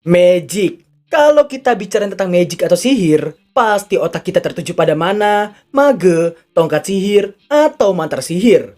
Magic. Kalau kita bicara tentang magic atau sihir, pasti otak kita tertuju pada mana, mage, tongkat sihir, atau mantra sihir.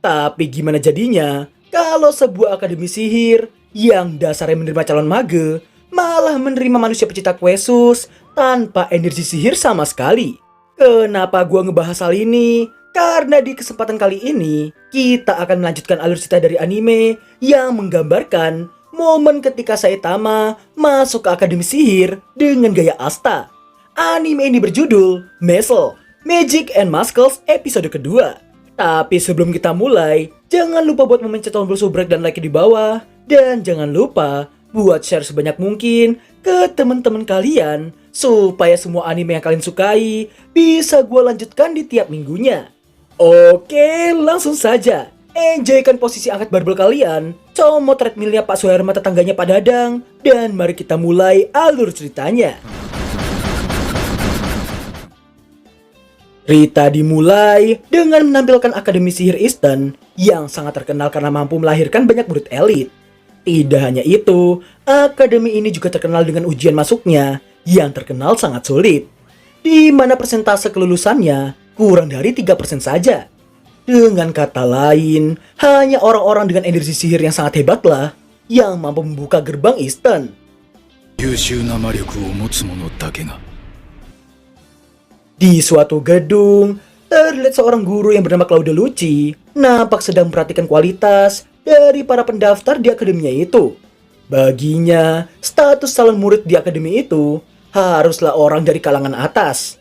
Tapi gimana jadinya kalau sebuah akademi sihir yang dasarnya menerima calon mage, malah menerima manusia pecinta kue sus tanpa energi sihir sama sekali? Kenapa gua ngebahas hal ini? Karena di kesempatan kali ini, kita akan melanjutkan alur cerita dari anime yang menggambarkan momen ketika Saitama masuk ke Akademi Sihir dengan gaya Asta. Anime ini berjudul Muscle, Magic and Muscles episode kedua. Tapi sebelum kita mulai, jangan lupa buat memencet tombol subrek dan like di bawah. Dan jangan lupa buat share sebanyak mungkin ke teman-teman kalian supaya semua anime yang kalian sukai bisa gue lanjutkan di tiap minggunya. Oke, langsung saja. Enjoykan posisi angkat barbel kalian, comot treadmillnya Pak Suherman tetangganya Pak Dadang, dan mari kita mulai alur ceritanya. Rita dimulai dengan menampilkan Akademi Sihir Eastern yang sangat terkenal karena mampu melahirkan banyak murid elit. Tidak hanya itu, akademi ini juga terkenal dengan ujian masuknya yang terkenal sangat sulit, di mana persentase kelulusannya kurang dari 3% saja. Dengan kata lain, hanya orang-orang dengan energi sihir yang sangat hebatlah yang mampu membuka gerbang Eastern. Di suatu gedung, terlihat seorang guru yang bernama Claude Lucci nampak sedang memperhatikan kualitas dari para pendaftar di akademinya itu. Baginya, status calon murid di akademi itu haruslah orang dari kalangan atas.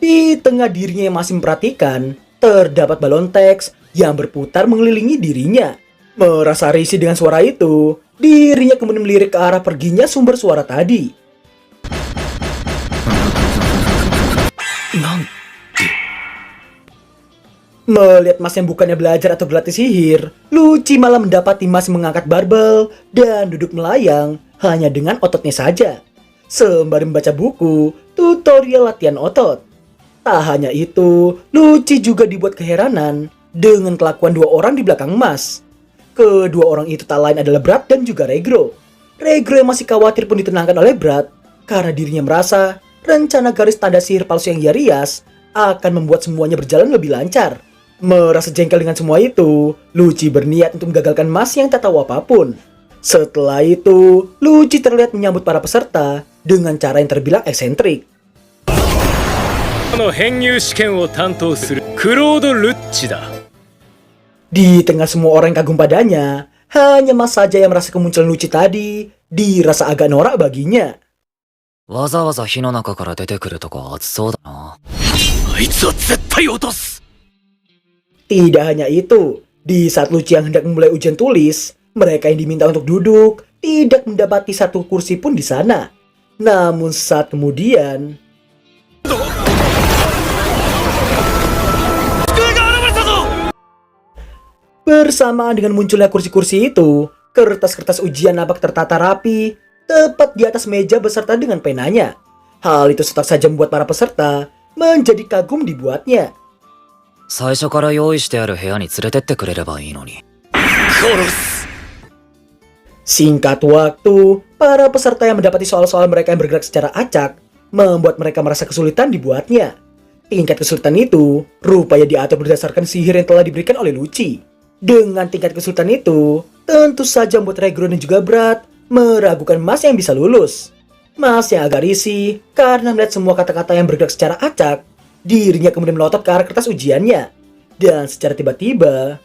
Di tengah dirinya yang masih memperhatikan, terdapat balon teks yang berputar mengelilingi dirinya. Merasa risih dengan suara itu, dirinya kemudian melirik ke arah perginya sumber suara tadi. Melihat Mas yang bukannya belajar atau berlatih sihir, Lucci malah mendapati Mas mengangkat barbel dan duduk melayang hanya dengan ototnya saja, sembari membaca buku tutorial latihan otot. Tak hanya itu, Lucci juga dibuat keheranan dengan kelakuan dua orang di belakang Mas. Kedua orang itu tak lain adalah Brad dan juga Regro. Regro yang masih khawatir pun ditenangkan oleh Brad karena dirinya merasa rencana garis tanda sihir palsu yang ia rias akan membuat semuanya berjalan lebih lancar. Merasa jengkel dengan semua itu, Lucci berniat untuk menggagalkan Mas yang tak tahu apapun. Setelah itu, Lucci terlihat menyambut para peserta dengan cara yang terbilang eksentrik. Di tengah semua orang yang kagum padanya, hanya Mas saja yang merasa kemunculan Lucci tadi dirasa agak norak baginya. Tidak hanya itu, di saat Lucci yang hendak memulai ujian tulis, mereka yang diminta untuk duduk tidak mendapati satu kursi pun di sana. Namun saat kemudian, bersamaan dengan munculnya kursi-kursi itu, kertas-kertas ujian nampak tertata rapi, tepat di atas meja beserta dengan penanya. Hal itu tetap saja membuat para peserta menjadi kagum dibuatnya. Singkat waktu, para peserta yang mendapati soal-soal mereka yang bergerak secara acak membuat mereka merasa kesulitan dibuatnya. Tingkat kesulitan itu rupanya diatur berdasarkan sihir yang telah diberikan oleh Lucci. Dengan tingkat kesulitan itu, tentu saja membuat Regro dan juga Brad meragukan Mas yang bisa lulus. Mas yang agak risih karena melihat semua kata-kata yang bergerak secara acak, dirinya kemudian melotot ke arah kertas ujiannya. Dan secara tiba-tiba,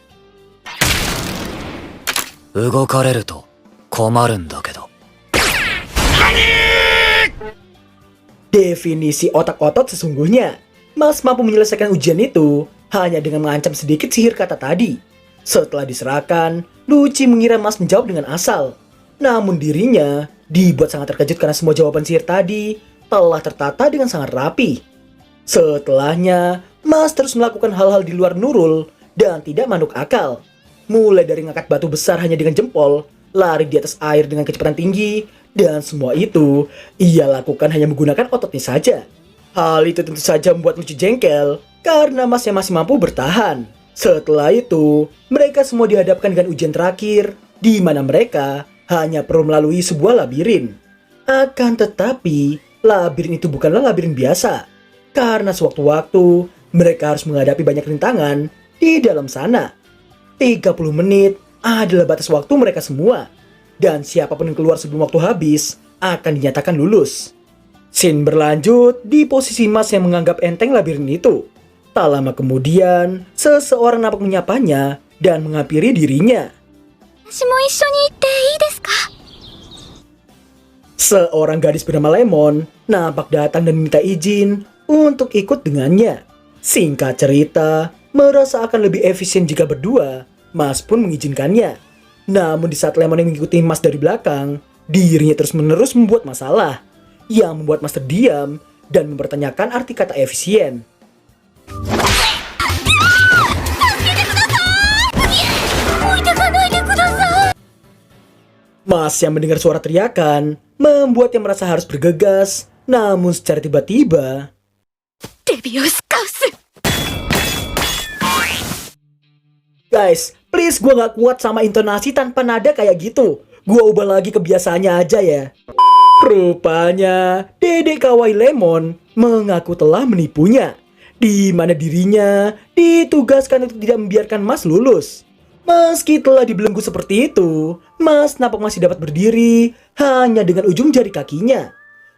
definisi otak-otot sesungguhnya. Mas mampu menyelesaikan ujian itu hanya dengan mengancam sedikit sihir kata tadi. Setelah diserahkan, Lucci mengira Mas menjawab dengan asal. Namun dirinya dibuat sangat terkejut karena semua jawaban sihir tadi telah tertata dengan sangat rapi. Setelahnya, Mas terus melakukan hal-hal di luar Nurul dan tidak manuk akal. Mulai dari ngangkat batu besar hanya dengan jempol, lari di atas air dengan kecepatan tinggi, dan semua itu ia lakukan hanya menggunakan ototnya saja. Hal itu tentu saja membuat Lucci jengkel karena Mas yang masih mampu bertahan. Setelah itu, mereka semua dihadapkan dengan ujian terakhir, di mana mereka hanya perlu melalui sebuah labirin. Akan tetapi, labirin itu bukanlah labirin biasa. Karena sewaktu-waktu, mereka harus menghadapi banyak rintangan di dalam sana. 30 menit adalah batas waktu mereka semua. Dan siapapun yang keluar sebelum waktu habis, akan dinyatakan lulus. Scene berlanjut di posisi Mas yang menganggap enteng labirin itu. Tak lama kemudian, seseorang nampak menyapanya dan menghampiri dirinya. Seorang gadis bernama Lemon nampak datang dan minta izin untuk ikut dengannya. Singkat cerita, merasa akan lebih efisien jika berdua, Mas pun mengizinkannya. Namun di saat Lemon yang mengikuti Mas dari belakang, dirinya terus-menerus membuat masalah yang membuat Mas terdiam dan mempertanyakan arti kata efisien. Mas yang mendengar suara teriakan membuatnya merasa harus bergegas, namun secara tiba-tiba guys, please gue gak kuat sama intonasi tanpa nada kayak gitu. Gue ubah lagi kebiasaannya aja ya. Rupanya Dedek Kawaii Lemon mengaku telah menipunya, di mana dirinya ditugaskan untuk tidak membiarkan Mas lulus. Meski telah dibelenggu seperti itu, Mas nampak masih dapat berdiri hanya dengan ujung jari kakinya.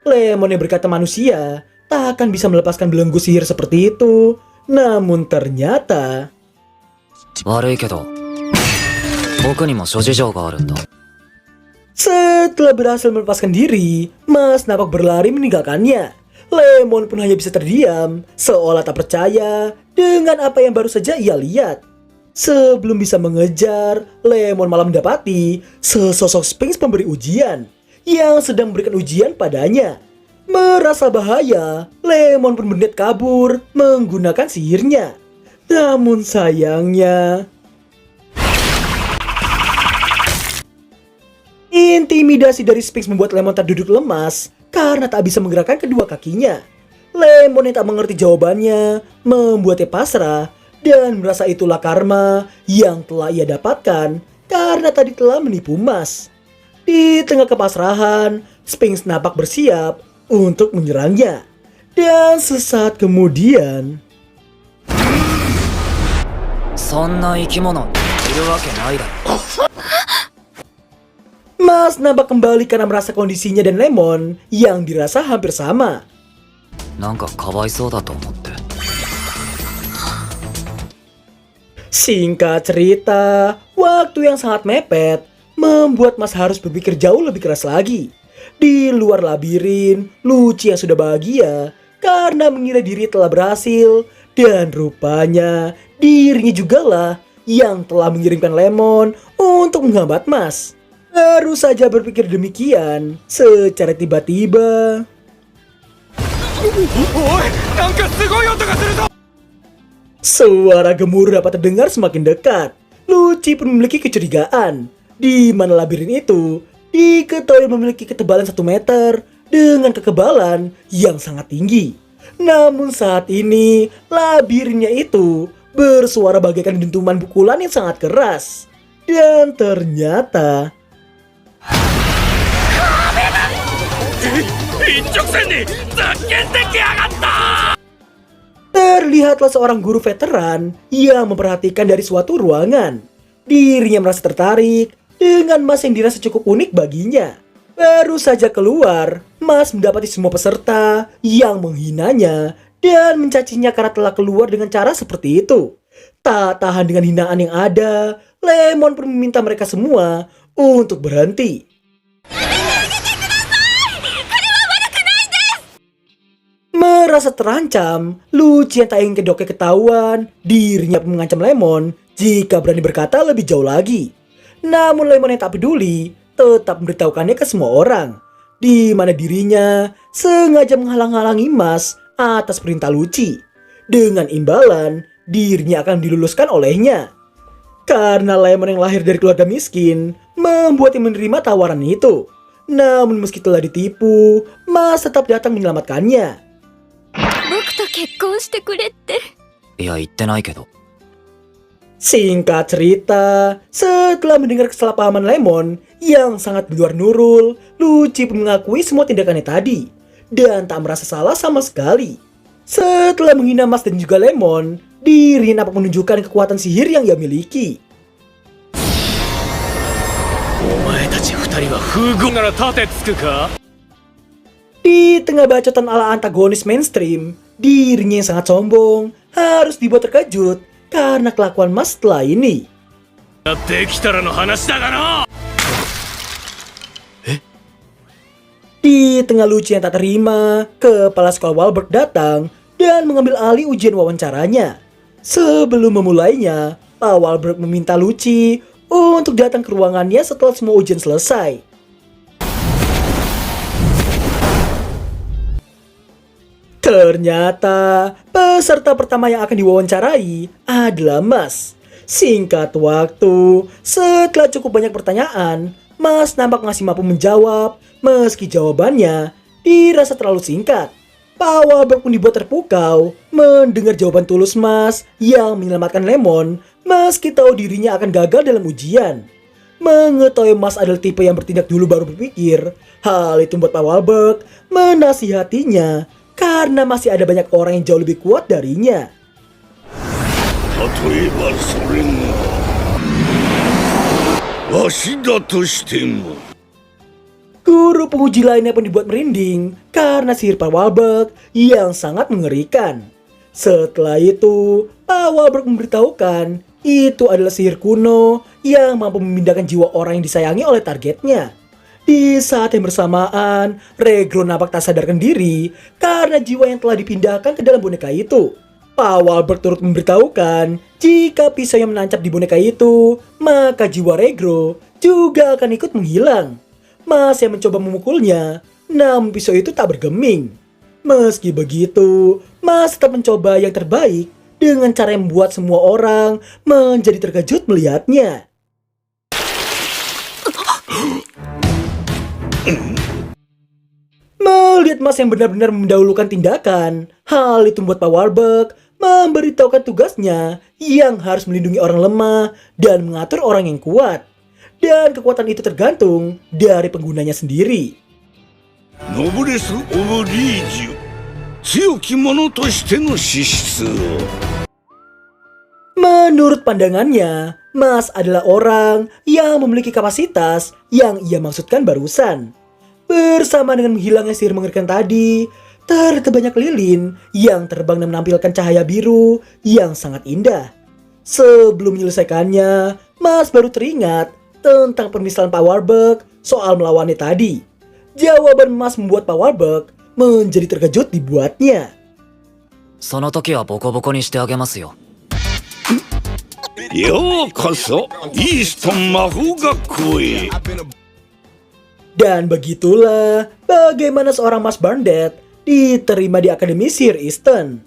Lemon yang berkata manusia tak akan bisa melepaskan belenggu sihir seperti itu. Namun ternyata setelah berhasil melepaskan diri, Mas nampak berlari meninggalkannya. Lemon pun hanya bisa terdiam, seolah tak percaya dengan apa yang baru saja ia lihat. Sebelum bisa mengejar, Lemon malah mendapati sesosok Sphinx pemberi ujian yang sedang memberikan ujian padanya. Merasa bahaya, Lemon pun berniat kabur menggunakan sihirnya. Namun sayangnya, intimidasi dari Sphinx membuat Lemon terduduk lemas karena tak bisa menggerakkan kedua kakinya. Lemon yang tak mengerti jawabannya membuatnya pasrah dan merasa itulah karma yang telah ia dapatkan karena tadi telah menipu Mas. Di tengah kepasrahan, Sphinx nampak bersiap untuk menyerangnya. Dan sesaat kemudian, Mas nampak kembali karena merasa kondisinya dan Lemon yang dirasa hampir sama. Singkat cerita, waktu yang sangat mepet membuat Mas harus berpikir jauh lebih keras lagi. Di luar labirin, Luci yang sudah bahagia karena mengira diri telah berhasil, dan rupanya dirinya jugalah yang telah mengirimkan Lemon untuk menghambat Mas. Baru saja berpikir demikian, secara tiba-tiba suara gemuruh dapat terdengar semakin dekat. Luci pun memiliki kecurigaan, di mana labirin itu diketahui memiliki ketebalan 1 meter dengan kekebalan yang sangat tinggi. Namun saat ini, labirinnya itu bersuara bagaikan dentuman pukulan yang sangat keras. Dan ternyata terlihatlah seorang guru veteran yang memperhatikan dari suatu ruangan. Dirinya merasa tertarik dengan Mas yang dirasa cukup unik baginya. Baru saja keluar, Mas mendapati semua peserta yang menghinanya dan mencacinya karena telah keluar dengan cara seperti itu. Tak tahan dengan hinaan yang ada, Lemon pun meminta mereka semua untuk berhenti. Merasa terancam, Luci yang tak ingin kedoknya ketahuan, dirinya pun mengancam Lemon jika berani berkata lebih jauh lagi. Namun Lemon yang tak peduli tetap memberitahukannya ke semua orang, di mana dirinya sengaja menghalang-halangi Mas atas perintah Luci. Dengan imbalan, dirinya akan diluluskan olehnya. Karena Lemon yang lahir dari keluarga miskin, membuatnya menerima tawaran itu. Namun meski telah ditipu, Mas tetap datang menyelamatkannya. Singkat cerita, setelah mendengar kesalahpahaman Lemon yang sangat di luar nurul, Lucci pun mengakui semua tindakannya tadi dan tak merasa salah sama sekali. Setelah menghina Mas dan juga Lemon, dirinya nampak menunjukkan kekuatan sihir yang ia miliki. Di tengah bacotan ala antagonis mainstream, dirinya yang sangat sombong harus dibuat terkejut karena kelakuan Mas setelah ini. Di tengah Lucci yang tak terima, kepala sekolah Walberg datang dan mengambil alih ujian wawancaranya. Sebelum memulainya, Pak Walberg meminta Lucci untuk datang ke ruangannya setelah semua ujian selesai. Ternyata peserta pertama yang akan diwawancarai adalah Mas. Singkat waktu, setelah cukup banyak pertanyaan, Mas nampak masih mampu menjawab meski jawabannya dirasa terlalu singkat. Pak Walberg pun dibuat terpukau mendengar jawaban tulus Mas yang menyelamatkan Lemon meski tahu dirinya akan gagal dalam ujian. Mengetahui Mas adalah tipe yang bertindak dulu baru berpikir, hal itu membuat Pak Walberg menasihatinya karena masih ada banyak orang yang jauh lebih kuat darinya. Guru penguji lainnya pun dibuat merinding karena sihir Pak Walberg yang sangat mengerikan. Setelah itu, Pak Walberg memberitahukan itu adalah sihir kuno yang mampu memindahkan jiwa orang yang disayangi oleh targetnya. Di saat yang bersamaan, Regro nampak tak sadarkan diri karena jiwa yang telah dipindahkan ke dalam boneka itu. Pak Walberg turut memberitahukan jika pisau yang menancap di boneka itu, maka jiwa Regro juga akan ikut menghilang. Mas yang mencoba memukulnya, namun pisau itu tak bergeming. Meski begitu, Mas tetap mencoba yang terbaik dengan cara yang membuat semua orang menjadi terkejut melihatnya. Melihat Mas yang benar-benar mendahulukan tindakan, hal itu membuat Pak Walberg memberitahukan tugasnya yang harus melindungi orang lemah dan mengatur orang yang kuat. Dan kekuatan itu tergantung dari penggunanya sendiri. Menurut pandangannya, Mas adalah orang yang memiliki kapasitas yang ia maksudkan barusan. Bersama dengan menghilangnya sihir mengerikan tadi, ternyata banyak lilin yang terbang dan menampilkan cahaya biru yang sangat indah. Sebelum menyelesaikannya, Mas baru teringat tentang permisalan Pak Walberg soal melawannya tadi. Jawaban Mas membuat Pak Walberg menjadi terkejut dibuatnya. Dan begitulah bagaimana seorang Mas Barnett diterima di Akademi Sihir Easton.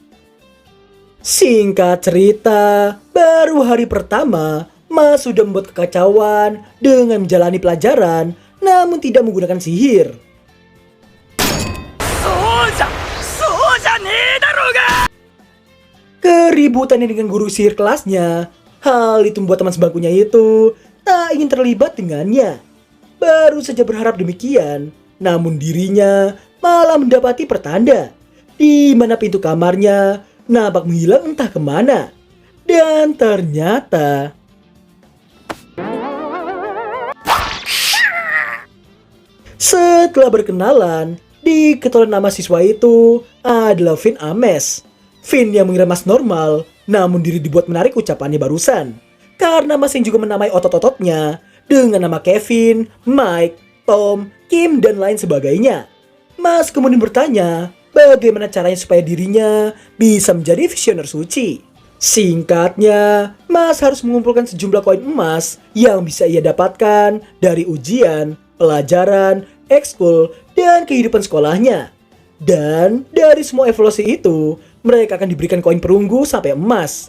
Singkat cerita, baru hari pertama, Mas sudah membuat kekacauan dengan menjalani pelajaran namun tidak menggunakan sihir. Keributannya dengan guru sihir kelasnya, hal itu membuat teman sebangkunya itu tak ingin terlibat dengannya. Baru saja berharap demikian, namun dirinya malah mendapati pertanda di mana pintu kamarnya nampak menghilang entah kemana. Dan ternyata setelah berkenalan, diketahui nama siswa itu adalah Finn Ames. Finn yang mengira Mas normal, namun diri dibuat menarik ucapannya barusan. Karena Mas yang juga menamai otot-ototnya dengan nama Kevin, Mike, Tom, Kim, dan lain sebagainya. Mas kemudian bertanya bagaimana caranya supaya dirinya bisa menjadi visioner suci. Singkatnya, Mas harus mengumpulkan sejumlah koin emas yang bisa ia dapatkan dari ujian, pelajaran, ekskul, dan kehidupan sekolahnya. Dan dari semua evaluasi itu, mereka akan diberikan koin perunggu sampai emas.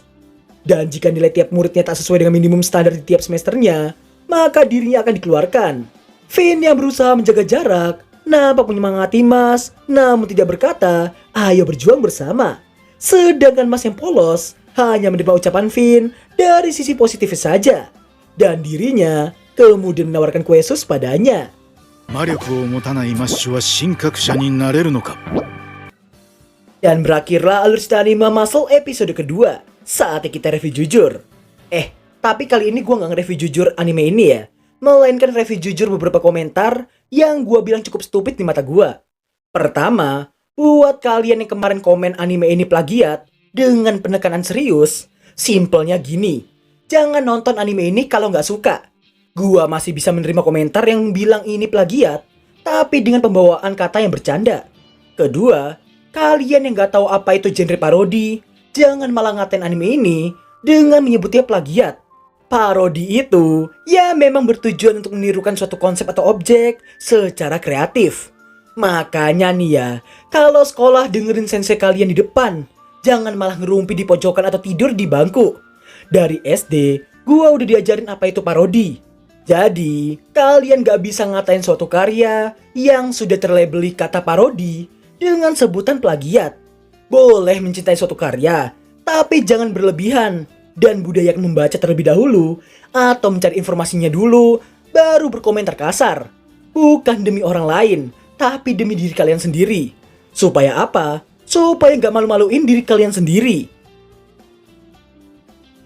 Dan jika nilai tiap muridnya tak sesuai dengan minimum standar di tiap semesternya, maka dirinya akan dikeluarkan. Finn yang berusaha menjaga jarak nampak menyemangati Mas, namun tidak berkata, ayo berjuang bersama. Sedangkan Mas yang polos hanya menerima ucapan Vin dari sisi positif saja. Dan dirinya kemudian menawarkan kue sus padanya. 魔力を持たないマッシュは神格者になれるのか? Dan berakhirlah alur cerita anime Muscle episode kedua. Saatnya kita review jujur. Tapi kali ini gue gak nge-review jujur anime ini ya. Melainkan review jujur beberapa komentar yang gue bilang cukup stupid di mata gue. Pertama, buat kalian yang kemarin komen anime ini plagiat dengan penekanan serius, simpelnya gini. Jangan nonton anime ini kalau gak suka. Gua masih bisa menerima komentar yang bilang ini plagiat, tapi dengan pembawaan kata yang bercanda. Kedua, kalian yang gak tahu apa itu genre parodi, jangan malah ngatain anime ini dengan menyebutnya plagiat. Parodi itu ya memang bertujuan untuk menirukan suatu konsep atau objek secara kreatif. Makanya nih ya, kalau sekolah dengerin sensei kalian di depan, jangan malah ngerumpi di pojokan atau tidur di bangku. Dari SD, gua udah diajarin apa itu parodi. Jadi, kalian gak bisa ngatain suatu karya yang sudah terlabeli kata parodi dengan sebutan plagiat. Boleh mencintai suatu karya, tapi jangan berlebihan. Dan budayakan membaca terlebih dahulu, atau mencari informasinya dulu, baru berkomentar kasar. Bukan demi orang lain, tapi demi diri kalian sendiri. Supaya apa? Supaya gak malu-maluin diri kalian sendiri.